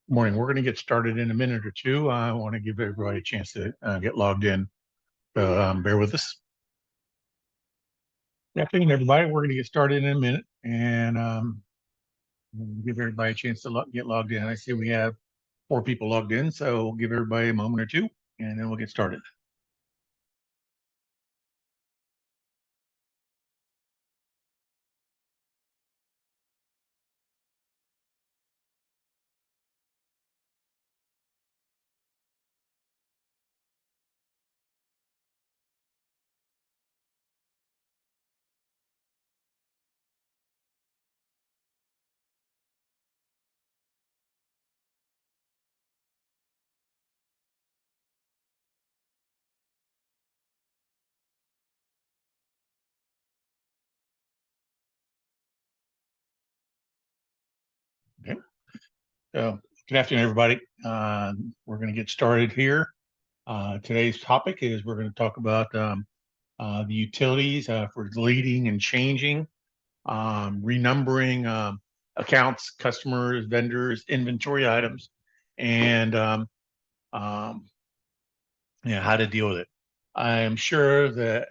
Morning. We're going to get started in a minute or two. I want to give everybody a chance to get logged in. So bear with us. Good afternoon, everybody. We're going to get started in a minute and give everybody a chance to get logged in. I see we have 4 people logged in, so we'll give everybody a moment or two and then we'll get started. Okay. So good afternoon, everybody. We're going to get started here. Today's topic is we're going to talk about the utilities for deleting and changing, renumbering accounts, customers, vendors, inventory items, and um, how to deal with it. I am sure that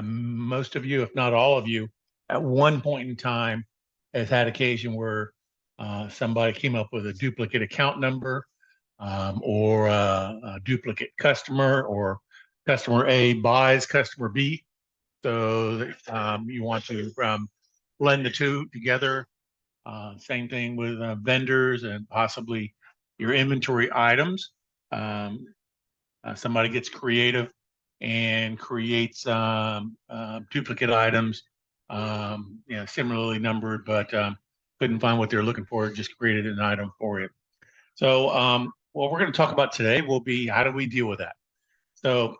most of you, if not all of you, at one point in time has had occasion where somebody came up with a duplicate account number, or a duplicate customer, or customer A buys customer B. So you want to blend the two together. Same thing with vendors and possibly your inventory items. Um, Somebody gets creative and creates duplicate items, similarly numbered, but couldn't find what they're looking for, just created an item for you. So what we're going to talk about today will be how do we deal with that. So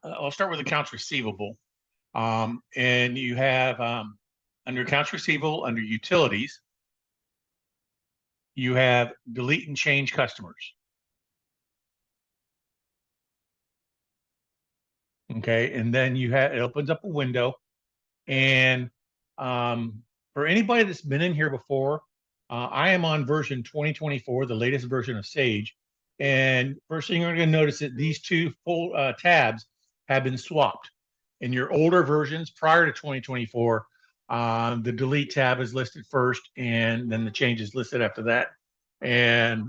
I'll start with accounts receivable. And you have under accounts receivable, under utilities, you have delete and change customers. Okay. And then it opens up a window. And for anybody that's been in here before, I am on version 2024, the latest version of Sage. And first thing you're going to notice that these two full tabs have been swapped. In your older versions prior to 2024, the delete tab is listed first, and then the change is listed after that. And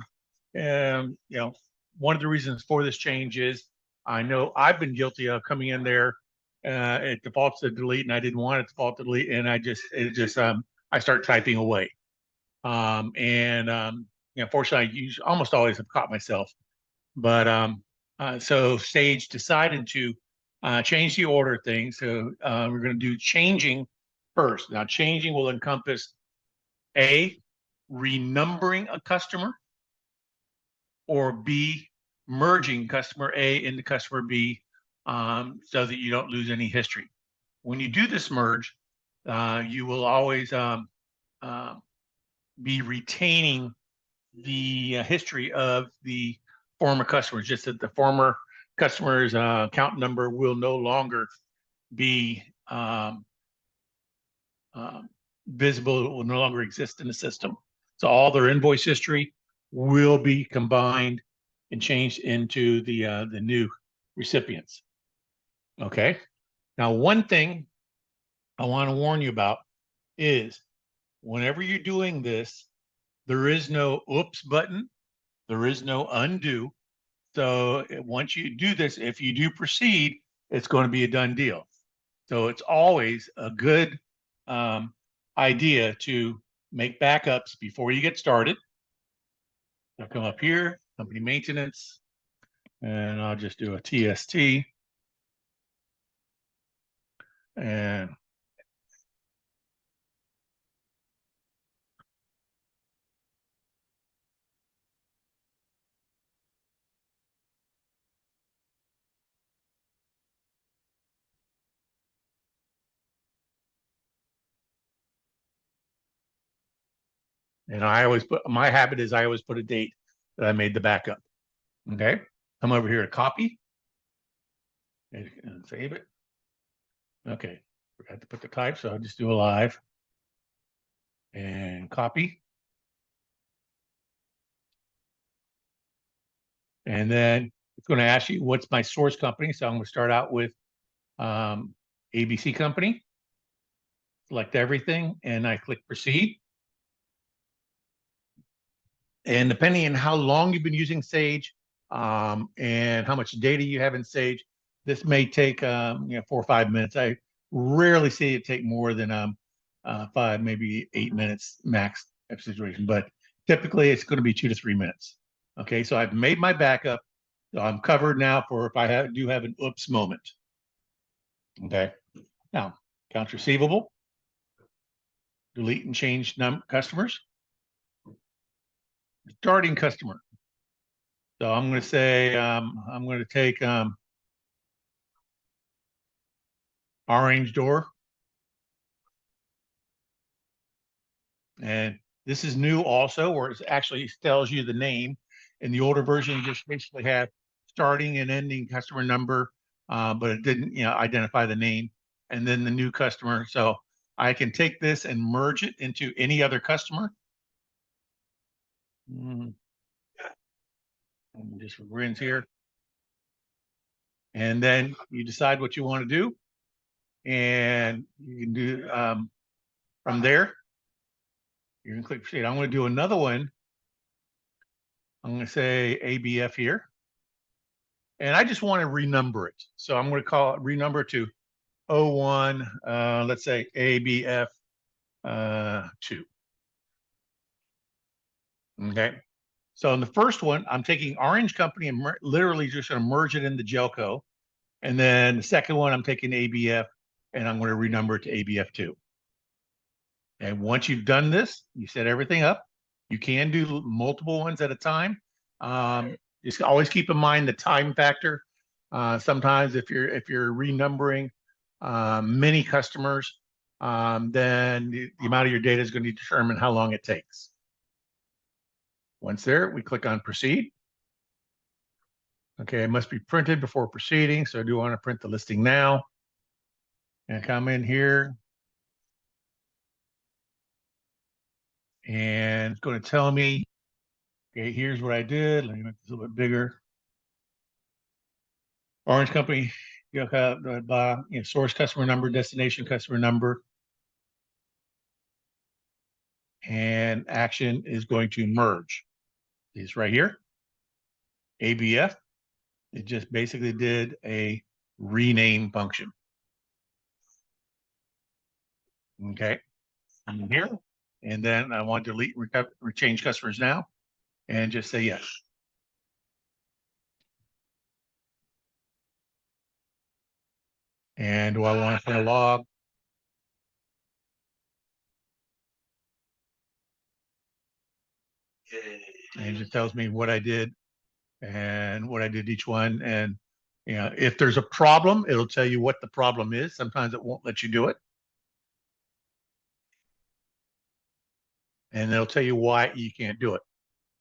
one of the reasons for this change is I know I've been guilty of coming in there. It defaults to delete, and I didn't want it to default to delete, and I start typing away. Fortunately, I almost always have caught myself. But so Sage decided to change the order of things. So we're going to do changing first. Now, changing will encompass A, renumbering a customer, or B, merging customer A into customer B, so that you don't lose any history. When you do this merge, you will always uh, be retaining the history of the former customers, just that the former customer's account number will no longer be uh, visible, it will no longer exist in the system. So all their invoice history will be combined and changed into the new recipients. Okay. Now, one thing I want to warn you about is whenever you're doing this, there is no oops button, there is no undo. So once you do this, if you do proceed, it's going to be a done deal. So it's always a good idea to make backups before you get started. I'll come up here, company maintenance, and I'll just do a TST. And I always my habit is I always put a date that I made the backup. Okay. Come over here to copy and save it. Okay. Forgot to put the type, so I'll just do a live and copy. And then it's going to ask you what's my source company. So I'm going to start out with ABC company, select everything, and I click proceed. And depending on how long you've been using Sage and how much data you have in Sage, this may take 4 or 5 minutes. I rarely see it take more than 5, maybe 8 minutes max type situation, but typically it's going to be 2 to 3 minutes. Okay, so I've made my backup. So I'm covered now for if I do have an oops moment. Okay, now accounts receivable, delete and change customers, starting customer. So I'm going to say I'm going to take orange door, and this is new also, where it actually tells you the name. In the older version, you just basically have starting and ending customer number, but it didn't identify the name, and then the new customer. So I can take this and merge it into any other customer. Just rinse here. And then you decide what you want to do. And you can do from there. You're going to click proceed. I'm going to do another one. I'm going to say ABF here. And I just want to renumber it. So I'm going to call it renumber to 01, let's say ABF 2. Okay. So in the first one, I'm taking Orange Company and literally just going to merge it into Gelco. And then the second one, I'm taking ABF and I'm going to renumber it to ABF2. And once you've done this, you set everything up. You can do multiple ones at a time. Just always keep in mind the time factor. Sometimes if you're renumbering many customers, then the amount of your data is going to determine how long it takes. Once there, we click on proceed. Okay, it must be printed before proceeding. So I do want to print the listing now. And come in here. And it's going to tell me, okay, here's what I did. Let me make this a little bit bigger. Orange Company, source customer number, destination customer number. And action is going to merge. It's right here. ABF. It just basically did a rename function. Okay. I'm here. And then I want to delete change customers now and just say yes. And do I want to put a log? And it just tells me what I did and what I did each one. And if there's a problem, it'll tell you what the problem is. Sometimes it won't let you do it. And it'll tell you why you can't do it.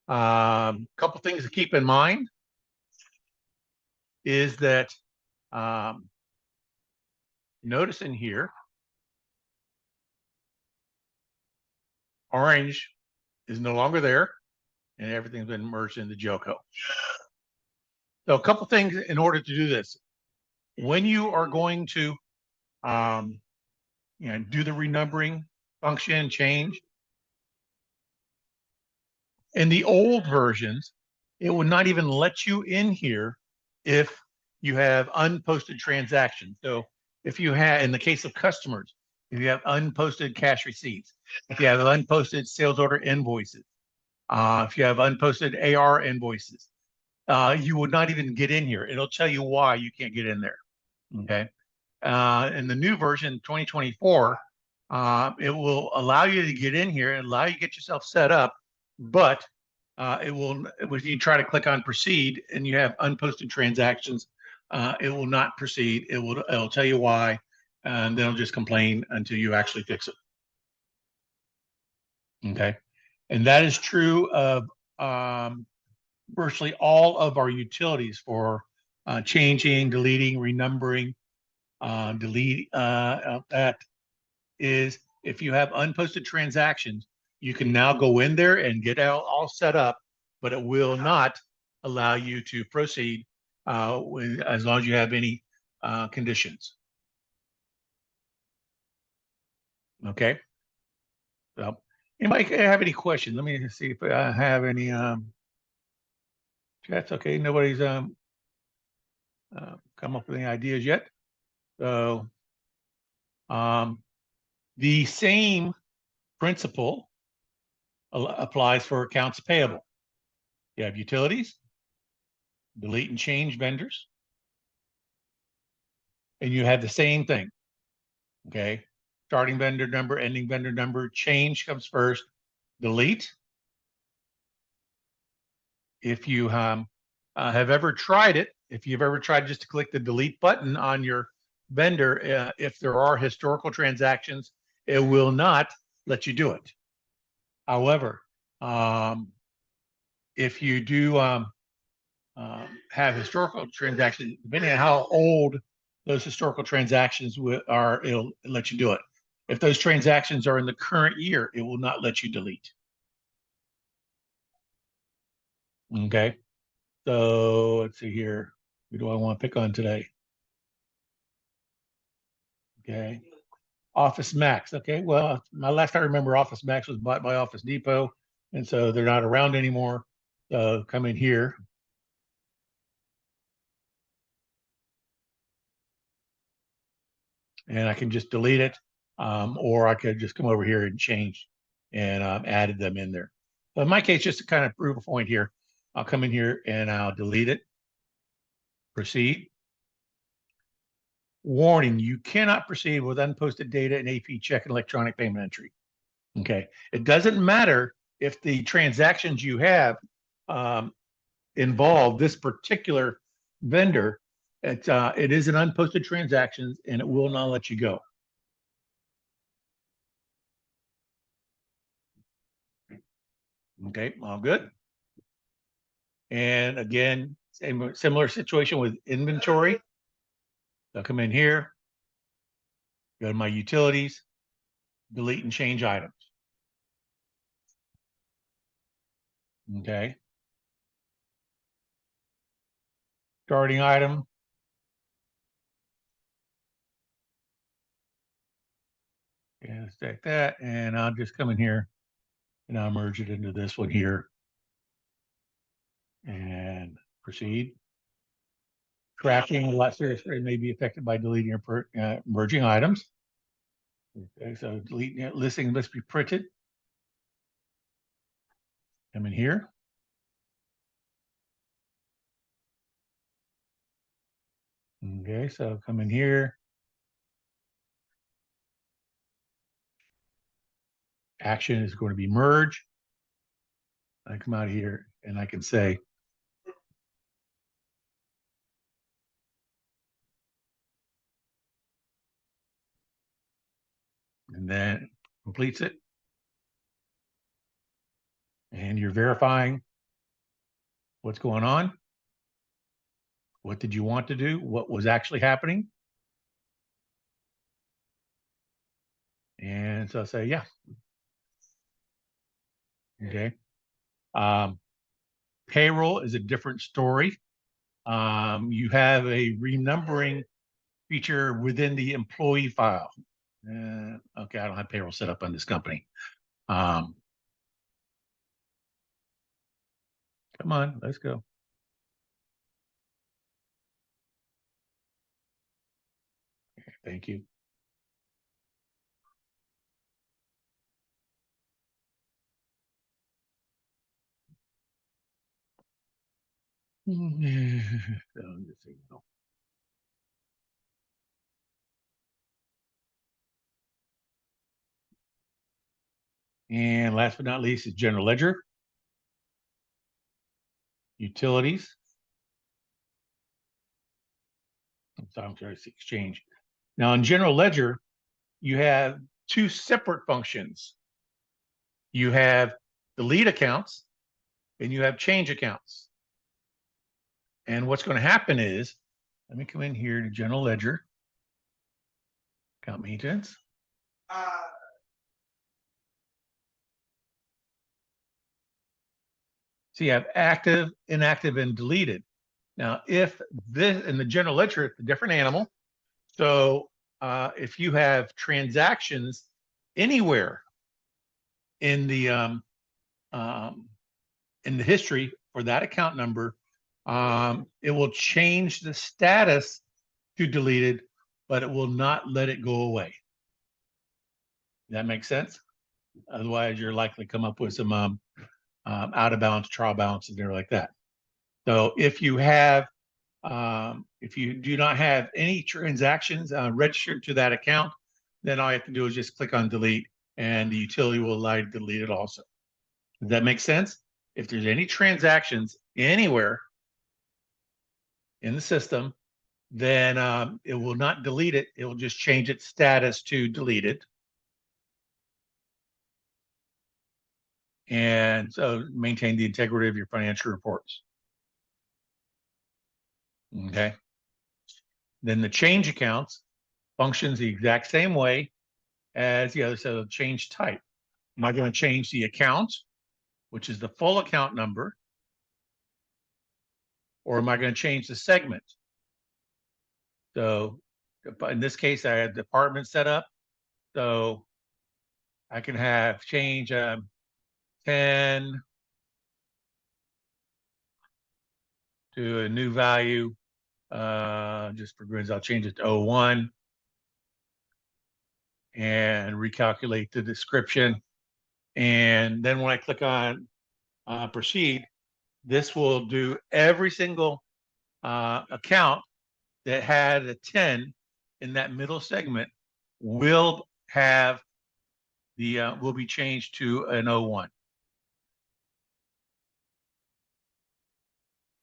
Couple things to keep in mind is that notice in here, orange is no longer there and everything's been merged into Joco. So a couple things in order to do this. When you are going to do the renumbering function change, in the old versions, it would not even let you in here if you have unposted transactions. So if you have, in the case of customers, if you have unposted cash receipts, if you have unposted sales order invoices, if you have unposted AR invoices, you would not even get in here. It'll tell you why you can't get in there. Okay. In the new version, 2024, it will allow you to get in here and allow you to get yourself set up, but it will, if you try to click on proceed and you have unposted transactions, it will not proceed. It'll tell you why, and they'll just complain until you actually fix it. Okay. And that is true of virtually all of our utilities for changing, deleting, renumbering. That is, if you have unposted transactions, you can now go in there and get all set up, but it will not allow you to proceed as long as you have any conditions. Okay. So, anybody have any questions? Let me see if I have any chats. Okay, nobody's come up with any ideas yet. So, the same principle applies for accounts payable. You have utilities, delete and change vendors, and you have the same thing. Okay, starting vendor number, ending vendor number, change comes first, delete. If you have ever tried it, if you've ever tried just to click the delete button on your vendor, if there are historical transactions, it will not let you do it. However, if you do have historical transactions, depending on how old those historical transactions are, it'll let you do it. If those transactions are in the current year, it will not let you delete. Okay. So let's see here. Who do I want to pick on today? Okay. Office Max. Okay. Well, my last I remember, Office Max was bought by Office Depot, and so they're not around anymore. So come in here. And I can just delete it, or I could just come over here and change and added them in there. But in my case, just to kind of prove a point here, I'll come in here and I'll delete it. Proceed. Warning, you cannot proceed with unposted data in AP check and electronic payment entry. Okay. It doesn't matter if the transactions you have involve this particular vendor. It is an unposted transactions and it will not let you go. Okay, all good. And again, similar situation with inventory. I'll come in here, go to my utilities, delete and change items. Okay. Starting item. And stack that. And I'll just come in here and I'll merge it into this one here. And proceed. Tracking, lesser may be affected by deleting or merging items. Okay, so delete listing must be printed. Come in here. Okay, so come in here. Action is going to be merge. I come out here and I can say, and then completes it. And you're verifying what's going on. What did you want to do? What was actually happening? And so I say, yeah. Okay. Payroll is a different story. You have a renumbering feature within the employee file. Okay, I don't have payroll set up on this company. Come on, let's go. Okay, thank you. And last but not least is general ledger, utilities. I'm sorry, it's exchange. Now in general ledger, you have two separate functions. You have delete accounts and you have change accounts. And what's going to happen is, let me come in here to general ledger, account maintenance. Uh, So you have active, inactive, and deleted. Now, if this in the general ledger, it's a different animal. So if you have transactions anywhere in the um, in the history for that account number, it will change the status to deleted, but it will not let it go away. Does that make sense? Otherwise, you're likely to come up with some out of balance, trial balance, and things like that. So if you do not have any transactions registered to that account, then all you have to do is just click on delete, and the utility will allow you to delete it also. Does that make sense? If there's any transactions anywhere in the system, then it will not delete it. It will just change its status to deleted. And so maintain the integrity of your financial reports. Okay. Then the change accounts functions the exact same way as the other. So change type. Am I going to change the account, which is the full account number, or am I going to change the segment? So in this case, I had department set up. So I can have change 10 to a new value. Just for grids, I'll change it to 01 and recalculate the description. And then when I click on proceed, this will do every single account that had a 10 in that middle segment will have the will be changed to an 01.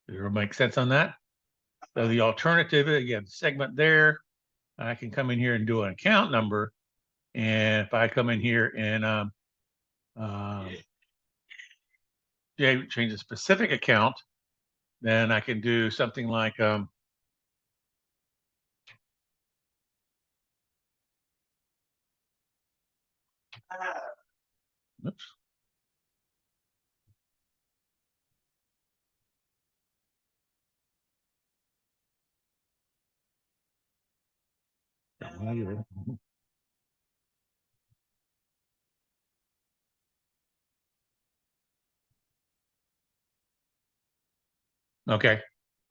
Does it make sense on that? So the alternative, you have the segment there. I can come in here and do an account number. And if I come in here and change a specific account, then I can do something like oops. Okay.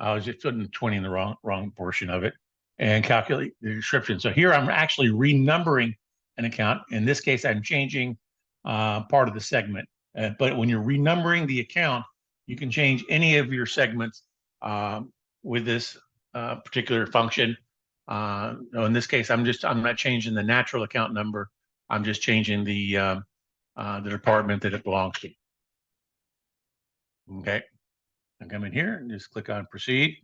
I was just putting 20 in the wrong portion of it and calculate the description. So here I'm actually renumbering an account. In this case, I'm changing part of the segment. But when you're renumbering the account, you can change any of your segments with this particular function. In this case, I'm not changing the natural account number. I'm just changing the department that it belongs to. Okay. I come in here and just click on proceed.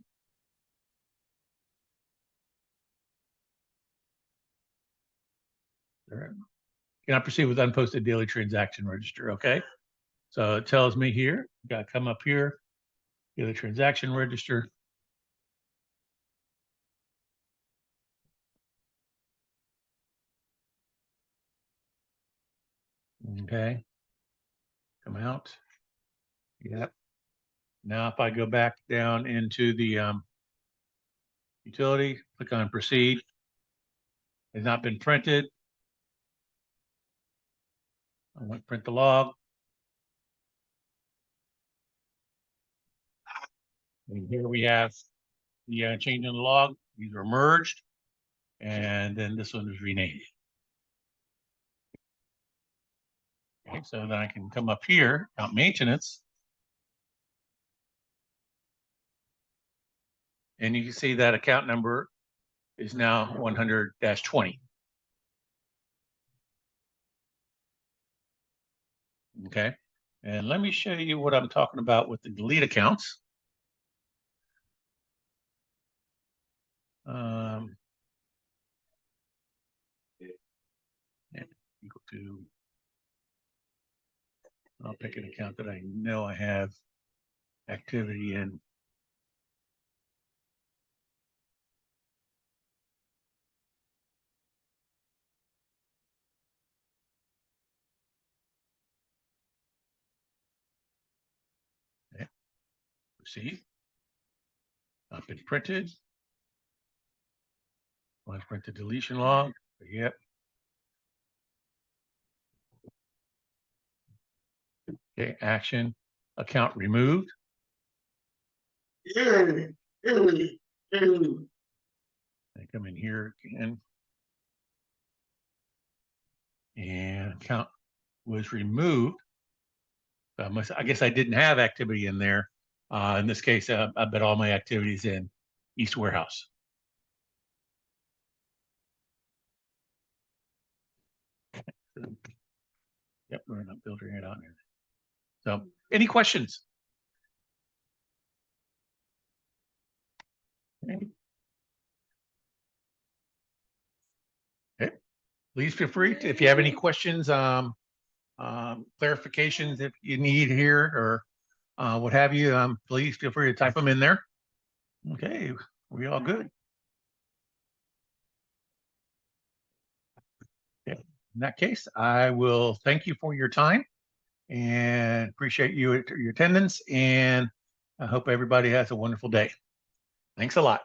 Cannot proceed with unposted daily transaction register. Okay. So it tells me here, got to come up here, daily transaction register. Okay. Come out. Yep. Now, if I go back down into the utility, click on proceed. Has not been printed. I want to print the log. And here we have the change in the log. These are merged. And then this one is renamed. Okay, so then I can come up here, account maintenance. And you can see that account number is now 100-20. Okay. And let me show you what I'm talking about with the delete accounts. Equal to, I'll pick an account that I know I have activity in. See, up and printed. Let's print the deletion log. Yep. Okay, action, account removed. I come in here again. And account was removed. I guess I didn't have activity in there. In this case, I bet all my activities in East Warehouse. Yep, we're not filtering it out here. So, any questions? Okay. Okay. Please feel free to, if you have any questions, clarifications if you need here or what have you, please feel free to type them in there. Okay, we all good? Okay. In that case, I will thank you for your time and appreciate your attendance, and I hope everybody has a wonderful day. Thanks a lot.